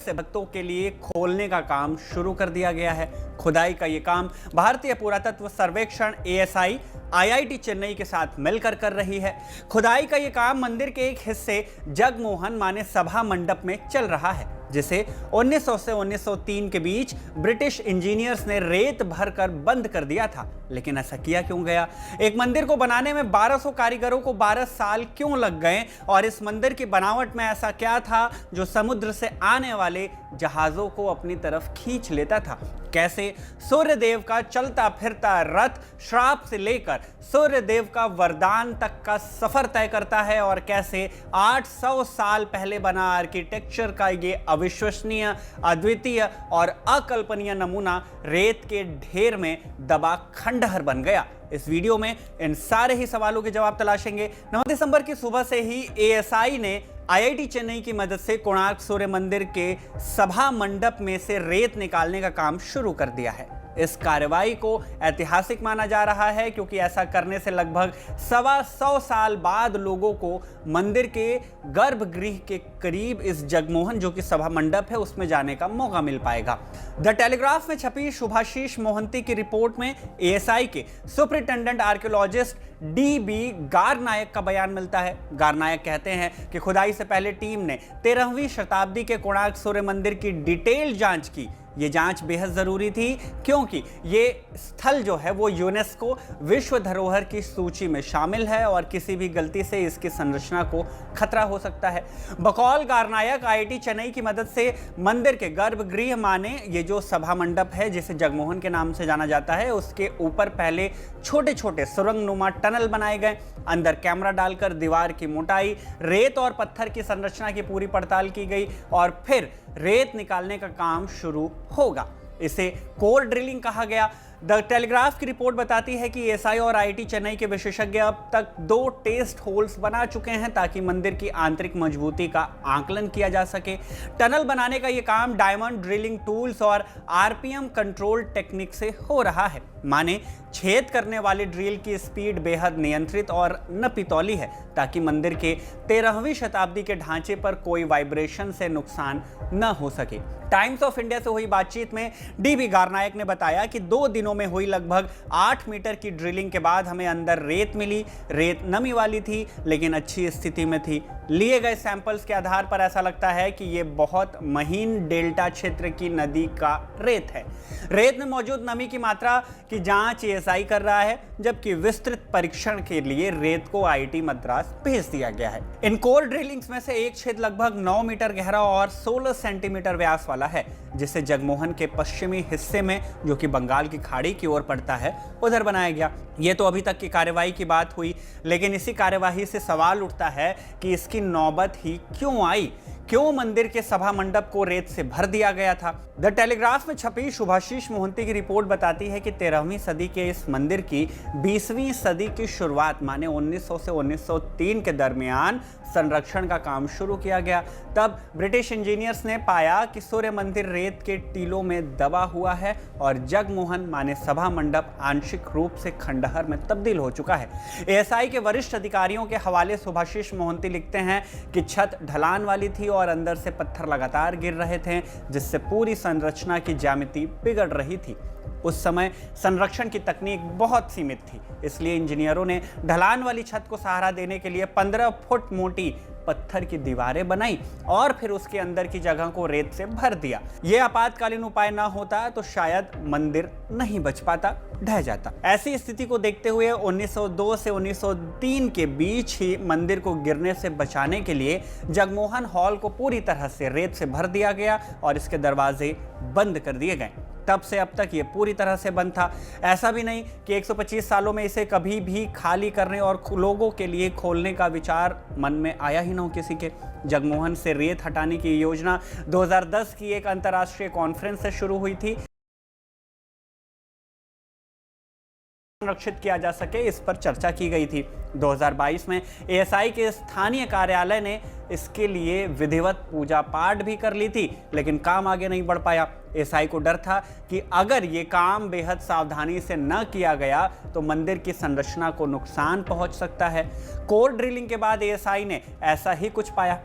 से भक्तों के लिए खोलने का काम शुरू कर दिया गया है। खुदाई का ये काम भारतीय पुरातत्व सर्वेक्षण ASI IIT चेन्नई के साथ मिलकर कर रही है। खुदाई का ये काम मंदिर के एक हिस्से जगमोहन माने सभा मंडप में चल रहा है, जिसे 1900 से 1903 के बीच ब्रिटिश इंजीनियर्स ने रेत भरकर बंद कर दिया था। लेकिन ऐसा किया क्यों गया? एक मंदिर को बनाने में 1200 कारीगरों को 12 साल क्यों लग गए? और इस मंदिर की बनावट में ऐसा क्या था जो समुद्र से आने वाले जहाजों को अपनी तरफ खींच लेता था? कैसे सूर्यदेव का चलता फिरता रथ श्राप से लेकर सूर्यदेव का वरदान तक का सफर तय करता है? और कैसे 800 साल पहले बना आर्किटेक्चर का ये अविश्वसनीय, अद्वितीय और अकल्पनीय नमूना रेत के ढेर में दबा खंडहर बन गया? इस वीडियो में इन सारे ही सवालों के जवाब तलाशेंगे। 9 दिसंबर की सुबह से ही ASI ने IIT चेन्नई की मदद से कोणार्क सूर्य मंदिर के सभा मंडप में से रेत निकालने का काम शुरू कर दिया है। इस कार्रवाई को ऐतिहासिक माना जा रहा है, क्योंकि ऐसा करने से लगभग 125 साल बाद लोगों को मंदिर के गर्भगृह के करीब इस जगमोहन, जो कि सभा मंडप है, उसमें जाने का मौका मिल पाएगा। द टेलीग्राफ में छपी शुभाशीष मोहंती की रिपोर्ट में ASI के सुपरिटेंडेंट आर्कियोलॉजिस्ट DB गारनायक का बयान मिलता है। गारनायक कहते हैं कि खुदाई से पहले टीम ने 13वीं शताब्दी के कोणार्क सूर्य मंदिर की डिटेल जांच की। ये जांच बेहद जरूरी थी, क्योंकि ये स्थल जो है वो यूनेस्को विश्व धरोहर की सूची में शामिल है और किसी भी गलती से इसकी संरचना को खतरा हो सकता है। बकौल गारनायक IIT चेन्नई की मदद से मंदिर के गर्भगृह माने ये जो सभा मंडप है, जिसे जगमोहन के नाम से जाना जाता है, उसके ऊपर पहले छोटे छोटे सुरंगनुमा टनल बनाए गए। अंदर कैमरा डालकर दीवार की मोटाई, रेत और पत्थर की संरचना की पूरी पड़ताल की गई और फिर रेत निकालने का काम शुरू होगा। इसे कोर ड्रिलिंग कहा गया। द टेलीग्राफ की रिपोर्ट बताती है कि ASI और IIT चेन्नई के विशेषज्ञ अब तक 2 टेस्ट होल्स बना चुके हैं ताकि मंदिर की आंतरिक मजबूती का आकलन किया जा सके। टनल बनाने का यह काम डायमंड ड्रिलिंग टूल्स और RPM कंट्रोल टेक्निक से हो रहा है। माने छेद करने वाली ड्रिल की स्पीड बेहद नियंत्रित और नपीतौली है, ताकि मंदिर के 13वीं शताब्दी के ढांचे पर कोई वाइब्रेशन से नुकसान न हो सके। टाइम्स ऑफ इंडिया से हुई बातचीत में DB गारनायक ने बताया कि 2 दिनों में हुई लगभग 8 मीटर की ड्रिलिंग के बाद हमें अंदर रेत मिली। रेत नमी वाली थी, लेकिन अच्छी स्थिति में थी। लिए गए सैंपल्स के आधार पर ऐसा लगता है कि यह बहुत महीन डेल्टा क्षेत्र की नदी का रेत है। रेत में मौजूद नमी की मात्रा की जांच ASI कर रहा है, जबकि विस्तृत परीक्षण के लिए रेत को IIT मद्रास भेज दिया गया है। इन कोर ड्रिलिंग्स में से एक छेद लगभग 9 मीटर गहरा और 16 सेंटीमीटर व्यास वाला है, जिसे जगमोहन के पश्चिमी हिस्से में, जो कि बंगाल की खाड़ी की ओर पड़ता है, उधर बनाया गया। ये तो अभी तक की कार्यवाही की बात हुई, लेकिन इसी कार्यवाही से सवाल उठता है कि इसकी नौबत ही क्यों आई? क्यों मंदिर के सभा मंडप को रेत से भर दिया गया था? द टेलीग्राफ में छपी शुभाशीष मोहंती की रिपोर्ट बताती है कि 13वीं सदी के इस मंदिर की 20वीं सदी की शुरुआत माने 1900 से 1903 के दरमियान संरक्षण का काम शुरू किया गया। तब ब्रिटिश इंजीनियर्स ने पाया कि सूर्य मंदिर रेत के टीलों में दबा हुआ है और जगमोहन माने सभा मंडप आंशिक रूप से खंडहर में तब्दील हो चुका है। ASI के वरिष्ठ अधिकारियों के हवाले सुभाशीष मोहंती लिखते हैं कि छत ढलान वाली थी और अंदर से पत्थर लगातार गिर रहे थे, जिससे पूरी संरचना की ज्यामिति बिगड़ रही थी। उस समय संरक्षण की तकनीक बहुत सीमित थी, इसलिए इंजीनियरों ने ढलान वाली छत को सहारा देने के लिए 15 फुट मोटी पत्थर की दीवारें बनाई और फिर उसके अंदर की जगह को रेत से भर दिया। यह आपातकालीन उपाय ना होता तो शायद मंदिर नहीं बच पाता, ढह जाता। ऐसी स्थिति को देखते हुए 1902 से 1903 के बीच ही मंदिर को गिरने से बचाने के लिए जगमोहन हॉल को पूरी तरह से रेत से भर दिया गया और इसके दरवाजे बंद कर दिए गए। तब से अब तक ये पूरी तरह से बंद था। ऐसा भी नहीं कि 125 सालों में इसे कभी भी खाली करने और लोगों के लिए खोलने का विचार मन में आया ही ना हो किसी के। जगमोहन से रेत हटाने की योजना 2010 की एक अंतर्राष्ट्रीय कॉन्फ्रेंस से शुरू हुई थी। संरक्षित किया जा सके, इस पर चर्चा की गई थी। 2022 में ASI के स्थानीय कार्यालय ने इसके लिए विधिवत पूजा पाठ भी कर ली थी, लेकिन काम आगे नहीं बढ़ पाया। ASI को डर था कि अगर ये काम बेहद सावधानी से न किया गया तो मंदिर की संरचना को नुकसान पहुंच सकता है। कोर ड्रिलिंग के बाद ASI ने ऐसा ही कुछ पाया।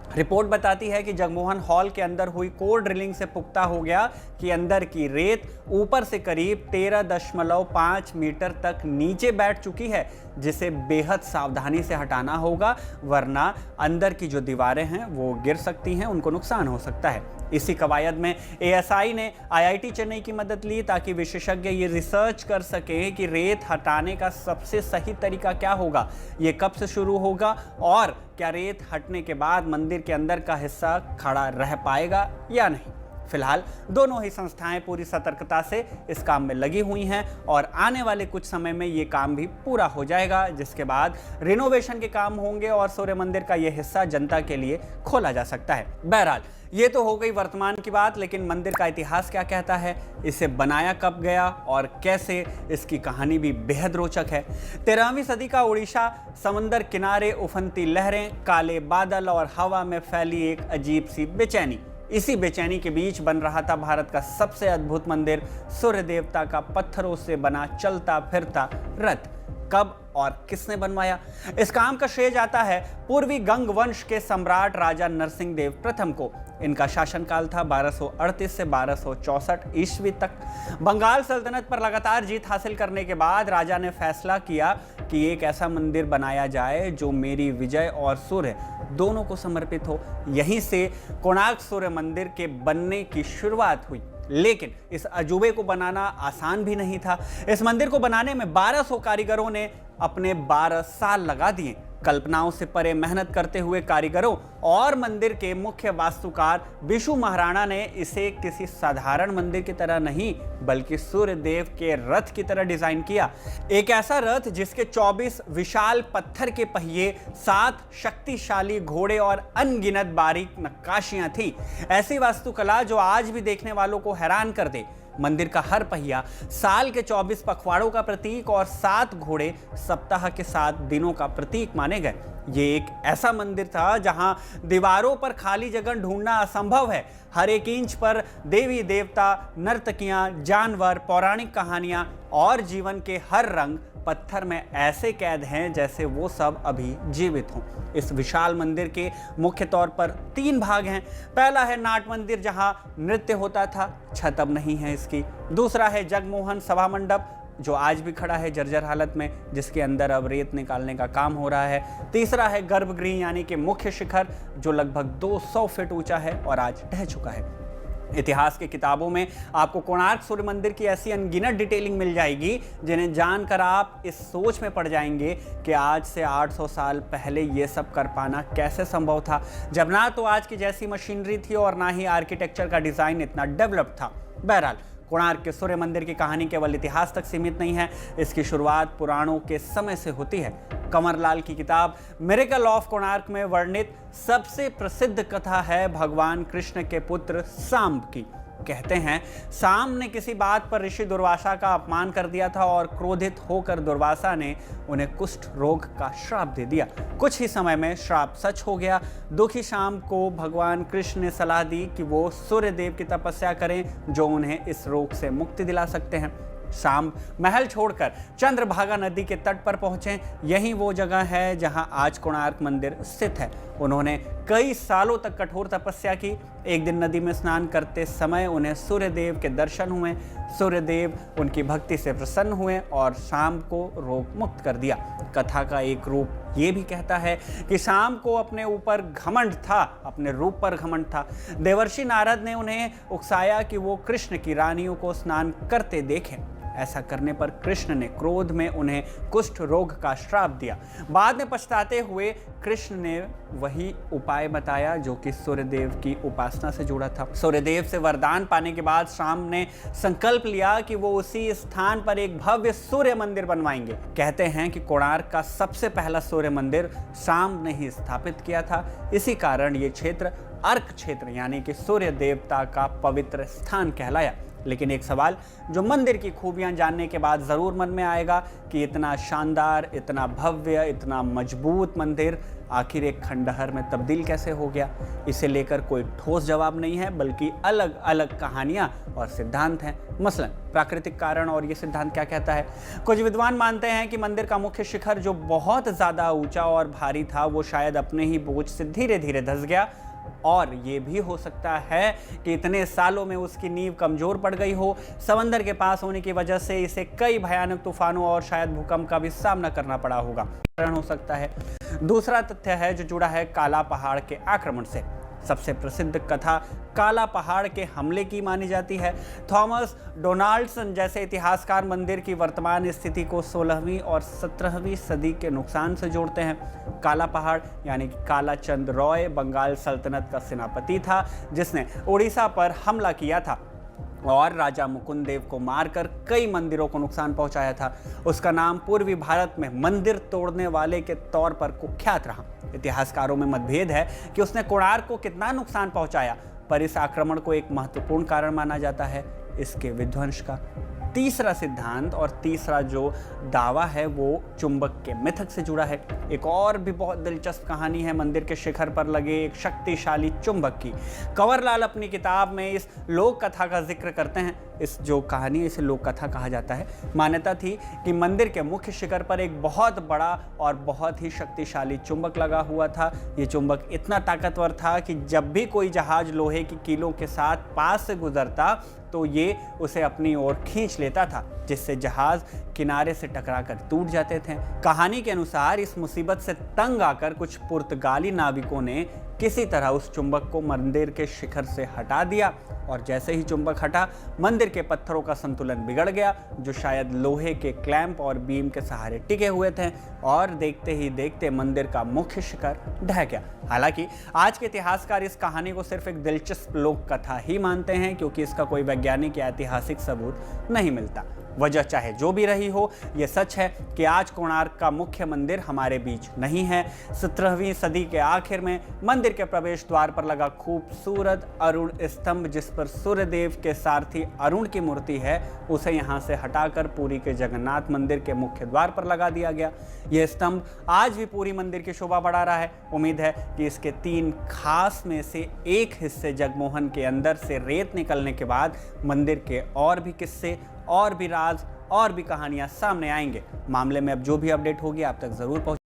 रिपोर्ट बताती है कि जगमोहन हॉल के अंदर हुई कोर ड्रिलिंग से पुख्ता हो गया कि अंदर की रेत ऊपर से करीब 13.5 मीटर तक नीचे बैठ चुकी है, जिसे बेहद सावधानी से हटाना होगा, वरना अंदर की जो दीवारें हैं वो गिर सकती हैं, उनको नुकसान हो सकता है। इसी कवायद में एएसआई ने आईआईटी चेन्नई की मदद ली ताकि विशेषज्ञ ये रिसर्च कर सकें कि रेत हटाने का सबसे सही तरीका क्या होगा, ये कब से शुरू होगा और क्या रेत हटने के बाद मंदिर के अंदर का हिस्सा खड़ा रह पाएगा या नहीं। फिलहाल दोनों ही संस्थाएं पूरी सतर्कता से इस काम में लगी हुई हैं और आने वाले कुछ समय में ये काम भी पूरा हो जाएगा, जिसके बाद रिनोवेशन के काम होंगे और सूर्य मंदिर का ये हिस्सा जनता के लिए खोला जा सकता है। बहरहाल ये तो हो गई वर्तमान की बात, लेकिन मंदिर का इतिहास क्या कहता है, इसे बनाया कब गया और कैसे, इसकी कहानी भी बेहद रोचक है। 13वीं सदी का उड़ीसा, समंदर किनारे उफनती लहरें, काले बादल और हवा में फैली एक अजीब सी बेचैनी। इसी बेचैनी के बीच बन रहा था भारत का सबसे अद्भुत मंदिर, सूर्य देवता का पत्थरों से बना चलता फिरता रथ। कब और किसने बनवाया? इस काम का श्रेय जाता है पूर्वी गंग वंश के सम्राट राजा नरसिंह देव प्रथम को। इनका शासनकाल था 1238 से 1264 ईस्वी तक। बंगाल सल्तनत पर लगातार जीत हासिल करने के बाद राजा ने फैसला किया कि एक ऐसा मंदिर बनाया जाए जो मेरी विजय और सूर्य दोनों को समर्पित हो। यहीं से कोणार्क सूर्य मंदिर के बनने की शुरुआत हुई। लेकिन इस अजूबे को बनाना आसान भी नहीं था। इस मंदिर को बनाने में 1200 कारीगरों ने अपने 12 साल लगा दिए। कल्पनाओं से परे मेहनत करते हुए कारीगरों और मंदिर के मुख्य वास्तुकार बिशु महाराणा ने इसे किसी साधारण मंदिर की तरह नहीं, बल्कि सूर्य देव के रथ की तरह डिजाइन किया। एक ऐसा रथ जिसके 24 विशाल पत्थर के पहिए, 7 शक्तिशाली घोड़े और अनगिनत बारीक नक्काशियां थी। ऐसी वास्तुकला जो आज भी देखने वालों को हैरान कर दे। मंदिर का हर पहिया साल के 24 पखवाड़ों का प्रतीक और 7 घोड़े सप्ताह के 7 दिनों का प्रतीक माने गए। ये एक ऐसा मंदिर था जहां दीवारों पर खाली जगह ढूंढना असंभव है। हर एक इंच पर देवी देवता, नर्तकियां, जानवर, पौराणिक कहानियां और जीवन के हर रंग पत्थर में ऐसे कैद हैं जैसे वो सब अभी जीवित हों। इस विशाल मंदिर के मुख्य तौर पर 3 भाग हैं। पहला है नाट मंदिर जहां नृत्य होता था, छत अब नहीं है इसकी। दूसरा है जगमोहन सभा मंडप जो आज भी खड़ा है जर्जर हालत में, जिसके अंदर अब रेत निकालने का काम हो रहा है। तीसरा है गर्भगृह यानी कि मुख्य शिखर जो लगभग 200 फीट ऊंचा है और आज ढह चुका है। इतिहास की किताबों में आपको कोणार्क सूर्य मंदिर की ऐसी अनगिनत डिटेलिंग मिल जाएगी जिन्हें जानकर आप इस सोच में पड़ जाएंगे कि आज से 800 साल पहले ये सब कर पाना कैसे संभव था, जब ना तो आज की जैसी मशीनरी थी और ना ही आर्किटेक्चर का डिजाइन इतना डेवलप था। बहरहाल कोणार्क के सूर्य मंदिर की कहानी केवल इतिहास तक सीमित नहीं है, इसकी शुरुआत पुराणों के समय से होती है। कंवरलाल की किताब मिरेकल ऑफ कोणार्क में वर्णित सबसे प्रसिद्ध कथा है भगवान कृष्ण के पुत्र सांब की। कहते हैं सांब ने किसी बात पर ऋषि दुर्वासा का अपमान कर दिया था और क्रोधित होकर दुर्वासा ने उन्हें कुष्ठ रोग का श्राप दे दिया। कुछ ही समय में श्राप सच हो गया। दुखी सांब को भगवान कृष्ण ने सलाह दी कि वो सूर्य देव की तपस्या करें जो उन्हें इस रोग से मुक्ति दिला सकते हैं। सांब महल छोड़कर चंद्रभागा नदी के तट पर पहुंचे। यही वो जगह है जहां आज कोणार्क मंदिर स्थित है। उन्होंने कई सालों तक कठोर तपस्या की। एक दिन नदी में स्नान करते समय उन्हें सूर्यदेव के दर्शन हुए। सूर्यदेव उनकी भक्ति से प्रसन्न हुए और सांब को रोग मुक्त कर दिया। कथा का एक रूप ये भी कहता है कि सांब को अपने ऊपर घमंड था, अपने रूप पर घमंड था। देवर्षि नारद ने उन्हें उकसाया कि वो कृष्ण की रानियों को स्नान करते देखें। ऐसा करने पर कृष्ण ने क्रोध में उन्हें कुष्ठ रोग का श्राप दिया। बाद में पछताते हुए कृष्ण ने वही उपाय बताया जो कि सूर्यदेव की उपासना से जुड़ा था। सूर्यदेव से वरदान पाने के बाद सांब ने संकल्प लिया कि वो उसी स्थान पर एक भव्य सूर्य मंदिर बनवाएंगे। कहते हैं कि कोणार्क का सबसे पहला सूर्य मंदिर सांब ने ही स्थापित किया था। इसी कारण ये क्षेत्र अर्क क्षेत्र यानी कि सूर्य देवता का पवित्र स्थान कहलाया। लेकिन एक सवाल जो मंदिर की खूबियां जानने के बाद ज़रूर मन में आएगा कि इतना शानदार, इतना भव्य, इतना मजबूत मंदिर आखिर एक खंडहर में तब्दील कैसे हो गया, इसे लेकर कोई ठोस जवाब नहीं है, बल्कि अलग अलग कहानियां और सिद्धांत हैं। मसलन प्राकृतिक कारण, और ये सिद्धांत क्या कहता है। कुछ विद्वान मानते हैं कि मंदिर का मुख्य शिखर जो बहुत ज़्यादा ऊंचा और भारी था, वो शायद अपने ही बोझ से धीरे धीरे धंस गया, और ये भी हो सकता है कि इतने सालों में उसकी नींव कमजोर पड़ गई हो। समंदर के पास होने की वजह से इसे कई भयानक तूफानों और शायद भूकंप का भी सामना करना पड़ा होगा, कारण हो सकता है। दूसरा तथ्य है जो जुड़ा है काला पहाड़ के आक्रमण से। सबसे प्रसिद्ध कथा काला पहाड़ के हमले की मानी जाती है। थॉमस डोनाल्डसन जैसे इतिहासकार मंदिर की वर्तमान स्थिति को 16वीं और 17वीं सदी के नुकसान से जोड़ते हैं। काला पहाड़ यानी कि काला चंद रॉय बंगाल सल्तनत का सेनापति था, जिसने उड़ीसा पर हमला किया था और राजा मुकुंद देव को मारकर कई मंदिरों को नुकसान पहुंचाया था। उसका नाम पूर्वी भारत में मंदिर तोड़ने वाले के तौर पर कुख्यात रहा। इतिहासकारों में मतभेद है कि उसने कोणार्क को कितना नुकसान पहुंचाया, पर इस आक्रमण को एक महत्वपूर्ण कारण माना जाता है इसके विध्वंस का। तीसरा सिद्धांत और तीसरा जो दावा है वो चुंबक के मिथक से जुड़ा है। एक और भी बहुत दिलचस्प कहानी है मंदिर के शिखर पर लगे एक शक्तिशाली चुंबक की। कंवरलाल अपनी किताब में इस लोक कथा का जिक्र करते हैं। इस जो कहानी है इसे लोक कथा कहा जाता है। मान्यता थी कि मंदिर के मुख्य शिखर पर एक बहुत बड़ा और बहुत ही शक्तिशाली चुंबक लगा हुआ था। ये चुंबक इतना ताकतवर था कि जब भी कोई जहाज लोहे की कीलों के साथ पास से गुजरता तो ये उसे अपनी ओर खींच लेता था, जिससे जहाज किनारे से टकराकर टूट जाते थे। कहानी के अनुसार इस मुसीबत से तंग आकर कुछ पुर्तगाली नाविकों ने किसी तरह उस चुंबक को मंदिर के शिखर से हटा दिया, और जैसे ही चुंबक हटा मंदिर के पत्थरों का संतुलन बिगड़ गया, जो शायद लोहे के क्लैंप और बीम के सहारे टिके हुए थे, और देखते ही देखते मंदिर का मुख्य शिखर ढह गया। हालांकि आज के इतिहासकार इस कहानी को सिर्फ एक दिलचस्प लोक कथा ही मानते हैं, क्योंकि इसका कोई वैज्ञानिक या ऐतिहासिक सबूत नहीं मिलता। वजह चाहे जो भी रही हो, यह सच है कि आज कोणार्क का मुख्य मंदिर हमारे बीच नहीं है। 17वीं सदी के आखिर में मंदिर के प्रवेश द्वार पर लगा खूबसूरत अरुण स्तंभ, जिस पर सूर्यदेव के सारथी अरुण की मूर्ति है, उसे यहाँ से हटाकर पुरी के जगन्नाथ मंदिर के मुख्य द्वार पर लगा दिया गया। यह स्तंभ आज भी पूरी मंदिर की शोभा बढ़ा रहा है। उम्मीद है कि इसके 3 खास में से एक हिस्से जगमोहन के अंदर से रेत निकलने के बाद मंदिर के और भी किस्से और भी राज और भी कहानियां सामने आएंगे। मामले में अब जो भी अपडेट होगी आप तक जरूर पहुंचे।